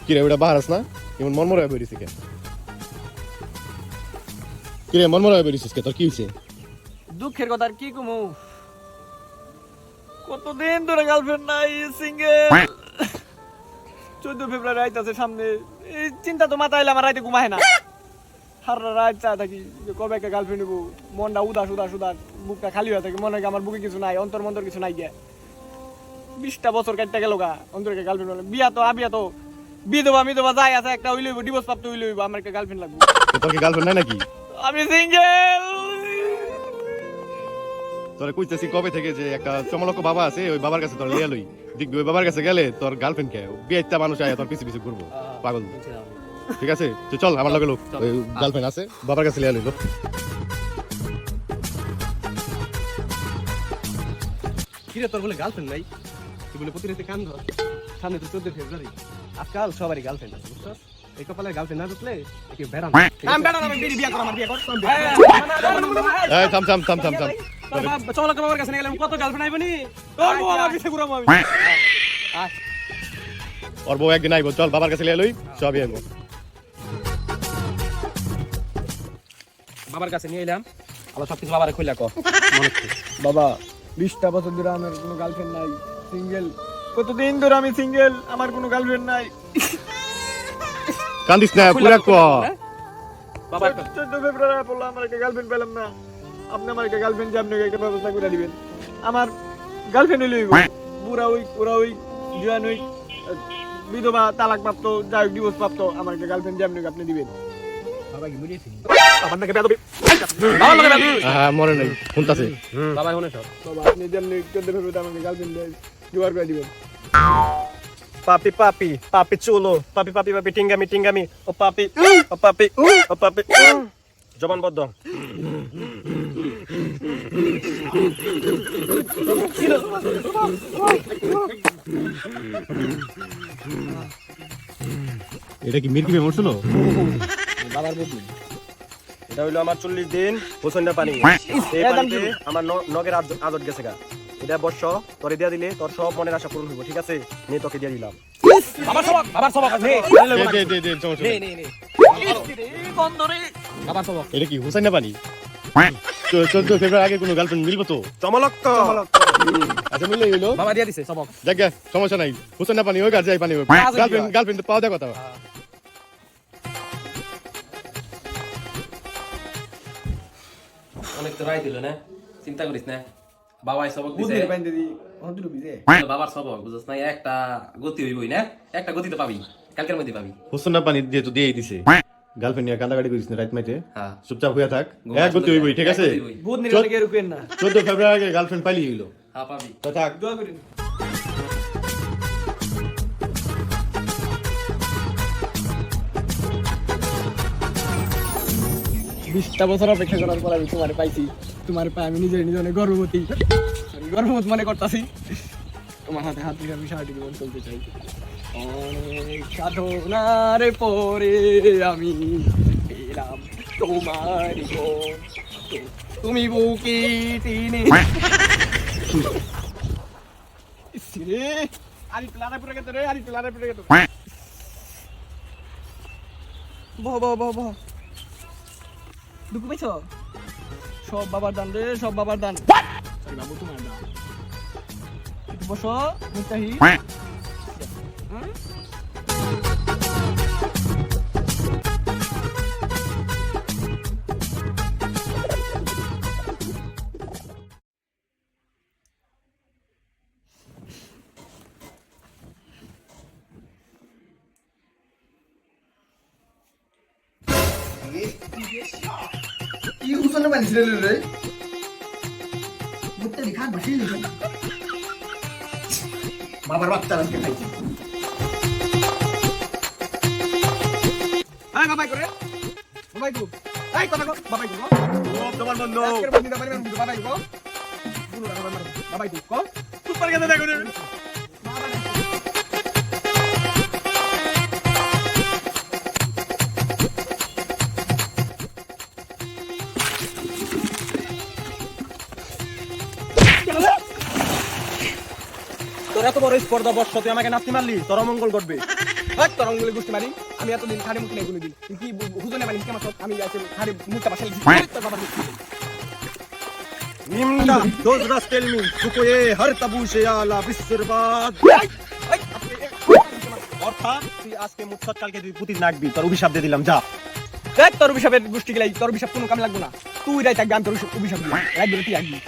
কি রে ওটা বাহারাস না এমন মনমরা হয়ে বেরিয়েছে কেন কি রে মনমরা হয়ে বেরিয়েছিস কে তোর কি হয়েছে দুঃখের কথা আর কি কমু কতদিন ধরে গার্লফ্রেন্ড নাই সিঙ্গেল 14 ফেব্রুয়ারি রাইত আছে সামনে এই চিন্তা তো মাথায় এলে আমার রাইতে ঘুমায় না সারা রাত চা থাকি যে কবে একটা গার্লফ্রেন্ড নেবো মনটা উদাস উদাস উদাস বুকটা খালি হয়ে থাকে মনে হয় আমার বুকে কিছু নাই অন্তর মন্তর কিছু নাই গিয়া 20টা বছর কাটতে গেল গা অন্তরকে গার্লফ্রেন্ড বিয়া তো আবিয়া তো বিধবা মিধবা যাই আছে একটা হইলে হইব ডিভোর্স প্রাপ্ত হইলে হইব আমার একটা গার্লফ্রেন্ড লাগবে তোর কি গার্লফ্রেন্ড নাই নাকি আমি সিঙ্গেল তোরে কইতেছি কবে থেকে যে একটা চমলক বাবা আছে ওই বাবার কাছে তোর লিয়া লই দেখবি ওই বাবার কাছে গেলে তোর গার্লফ্রেন্ড কে বিয়েটা মানুষ আয় তোর পিছে পিছে ঘুরবো পাগল ঠিক আছে তো চল আমার লগে লোক ওই গার্লফ্রেন্ড আছে বাবার কাছে লিয়া লইলো কিরে তোর বলে গার্লফ্রেন্ড নাই তুই বলে প্রতি রাতে কান ধর সামনে তো 14 ফেব্রুয়ারি আজকাল সবারই গার্লফ্রেন্ড আছে বুঝছস এই কপালে গার্লফ্রেন্ড না থাকলে একে বেড়ান আমি বেড়া না আমি বিয়া কর আমার বিয়া কর এই থাম থাম থাম থাম থাম চল বাবার কাছে গেলাম কত গার্লফ্রেন্ড আইবনি তোর বউ আমার পিছে ঘুরাম আমি ওর বউ একদিন আইবো চল বাবার কাছে লিয়া লই সবই আইবো বাবার কাছে নিয়ে এলাম আলো সবকিছু বাবারে কইলা কর মনে হচ্ছে বাবা 20টা বছর ধরে আমার কোনো গার্লফ্রেন্ড নাই সিঙ্গেল কতদিন ধরে আমি সিঙ্গেল আমার কোনো গার্লফ্রেন্ড নাই কান্দিস না পুরা ক বাবা 14 ফেব্রুয়ারি বললাম আমার একটা গার্লফ্রেন্ড পেলাম না আপনি আমার একটা গার্লফ্রেন্ড যে আপনাকে একটা ব্যবস্থা করে দিবেন আমার গার্লফ্রেন্ড হইলে বুড়া ওই ওরা ওই জোয়ান ওই বিধবা তালাক প্রাপ্ত যাই ডিভোর্স প্রাপ্ত আমার একটা গার্লফ্রেন্ড যে আপনাকে আপনি দিবেন বাবা কি মুড়িয়েছি আমার নাকি বেদবি বাবা লাগে বেদবি হ্যাঁ মরে নাই শুনতাছে বাবা শুনে সব বাবা আপনি যেমনি 14 ফেব্রুয়ারি আমাকে গার্লফ্রেন্ড জোগাড় করে দিবেন Papi, papi, papi chulo, papi, papi, papi, tingami, tingami, oh papi, oh papi, oh papi, Jaman bodoh. এটা কি মির্কি মেমোর ছিল বাবার বুদ্ধি এটা হইলো আমার 40 দিন পছন্দ পানি এই পানিতে আমার নগের আদত গেছে গা এটা বর্ষ তোরে দিয়া দিলে তোর সব মনের আশা পূরণ হইব ঠিক আছে নে তোকে দিয়া দিলাম বাবার সবক নে দে দে দে সমস্যা নে নাই। নে নে বন্ধ রে বাবার সবক এটা কি হুসাইন না পানি 14 ফেব্রুয়ারি আগে কোনো গার্লফ্রেন্ড মিলবো তো চমলক আচ্ছা মিলে গেলো বাবা দিয়া দিছে সবক দেখ গে সমস্যা নাই হুসাইন না পানি ওই কাছে যাই পানি গার্লফ্রেন্ড গার্লফ্রেন্ড পাওয়া যায় কথা অনেক তো রাই দিল না চিন্তা করিস না বাবাই সবক দিছে বুদ্ধি বাইন্দে দি হন্তুর বিজে বাবার সবক বুঝছ না একটা গতি হইবই না একটা গতি তো পাবি কালকের মধ্যে পাবি হুসাইন না পানি যেহেতু দিয়েই দিছে গার্লফ্রেন্ড নিয়ে কান্দাকাটি করিস না রাত মাইতে হ্যাঁ চুপচাপ হয়ে থাক এক গতি হইবই ঠিক আছে বুদ্ধ নিলে কে রুকেন না 14 ফেব্রুয়ারি আগে গার্লফ্রেন্ড পাইলি হইলো হ্যাঁ পাবি তো থাক দোয়া করেন 20টা বছর অপেক্ষা করার পর আমি তোমারে পাইছি তোমার পায়ে আমি নিজে নিজে অনেক গর্ববতী গর্ববোধ মনে করতেছি তোমার হাতে হাত দিয়ে আমি সারাটি জীবন চলতে চাই অনেক সাধনার পরে আমি পেলাম তোমার তুমি বুকে টেনে রে আরে প্লারে পড়ে গেছে রে আরে প্লারে পড়ে গেছে বহ বহ বহ বহ দুঃখ পাইছ সব বাবার দান রে সব বাবার দান সরি বাবু তোমার দান একটু বসো মুস্তাহি কি উসনে পানি ছিল রে মুতে লিখা বসে লিখা বাবার বাচ্চা আজকে খাইছে আয় বাবাই করে বাবাই কো আয় কথা কো বাবাই কো তোমার বন্ধু আজকের বন্ধুটা বাড়ি বন্ধু বাবাই কো গুরু রাখা বাবাই কো সুপার গেছে দেখো রে তোর এত বড় স্পর্ধা বর্ষ তুই আমাকে নাতি মারলি তোর অমঙ্গল ঘটবে দেখ তোর অঙ্গুলে গোষ্ঠী মারি আমি এতদিন খাড়ি মুখে নেই কোনোদিন তুই কি হুজনে মানি কেমন সব আমি আছে খাড়ি মুখটা বাসায় লিখি তোর বাবার মুখ। নিমটা দোজ রাস টেল মি সুকোয়ে হর তাবু সে আলা বিসরবাদ অর্থাৎ তুই আজকে মুৎসত কালকে তুই পুতির নাকবি তোর অভিশাপ দিয়ে দিলাম যা দেখ তোর অভিশাপের গোষ্ঠী গেলাই তোর অভিশাপ কোনো কামে লাগবে না তুই রাই থাকবি আমি তোর অভিশাপ দিই রাখবি তুই রাখবি